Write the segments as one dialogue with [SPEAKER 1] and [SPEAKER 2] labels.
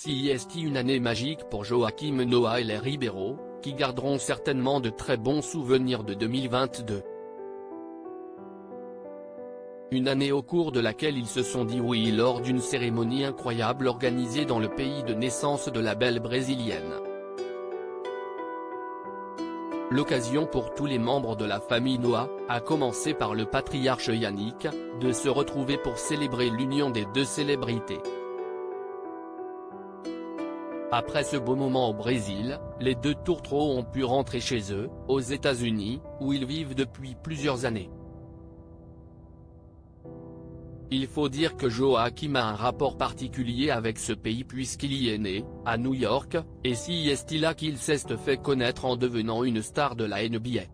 [SPEAKER 1] CIST, une année magique pour Joaquim Noah et les Ribeiro, qui garderont certainement de très bons souvenirs de 2022. Une année au cours de laquelle ils se sont dit oui lors d'une cérémonie incroyable organisée dans le pays de naissance de la belle brésilienne. L'occasion pour tous les membres de la famille Noah, à commencer par le patriarche Yannick, de se retrouver pour célébrer l'union des deux célébrités. Après ce beau moment au Brésil, les deux tourtereaux ont pu rentrer chez eux, aux États-Unis, où ils vivent depuis plusieurs années. Il faut dire que Joaquim a un rapport particulier avec ce pays puisqu'il y est né, à New York, et si est là qu'il s'est fait connaître en devenant une star de la NBA.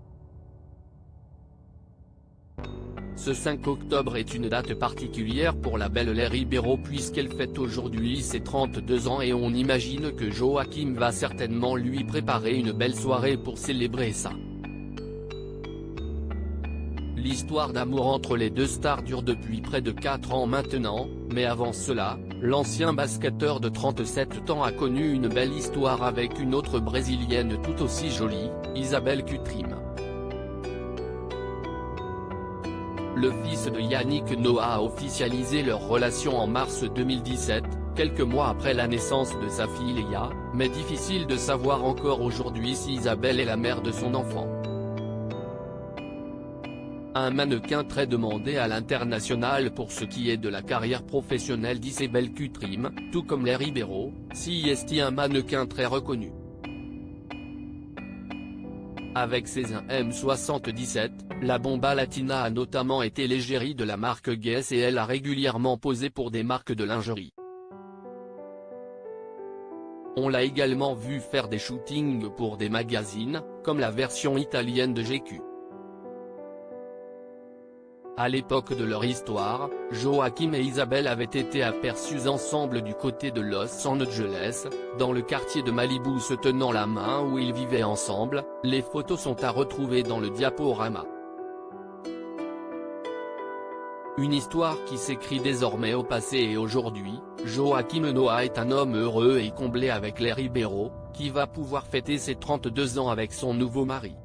[SPEAKER 1] Ce 5 octobre est une date particulière pour la belle Les Ribeiro puisqu'elle fête aujourd'hui ses 32 ans et on imagine que Joaquim va certainement lui préparer une belle soirée pour célébrer ça. L'histoire d'amour entre les deux stars dure depuis près de 4 ans maintenant, mais avant cela, l'ancien basketteur de 37 ans a connu une belle histoire avec une autre brésilienne tout aussi jolie, Isabelle Cutrim. Le fils de Yannick Noah a officialisé leur relation en mars 2017, quelques mois après la naissance de sa fille Léa, mais difficile de savoir encore aujourd'hui si Isabelle est la mère de son enfant. Un mannequin très demandé à l'international pour ce qui est de la carrière professionnelle d'Isabelle Cutrim, tout comme les Ribeiro, CIST, un mannequin très reconnu. Avec ses 1m77, la bomba latina a notamment été l'égérie de la marque Guess et elle a régulièrement posé pour des marques de lingerie. On l'a également vu faire des shootings pour des magazines, comme la version italienne de GQ. À l'époque de leur histoire, Joaquim et Isabelle avaient été aperçus ensemble du côté de Los Angeles, dans le quartier de Malibu se tenant la main où ils vivaient ensemble. Les photos sont à retrouver dans le diaporama. Une histoire qui s'écrit désormais au passé et aujourd'hui. Joaquim Noah est un homme heureux et comblé avec les Ribeiro, qui va pouvoir fêter ses 32 ans avec son nouveau mari.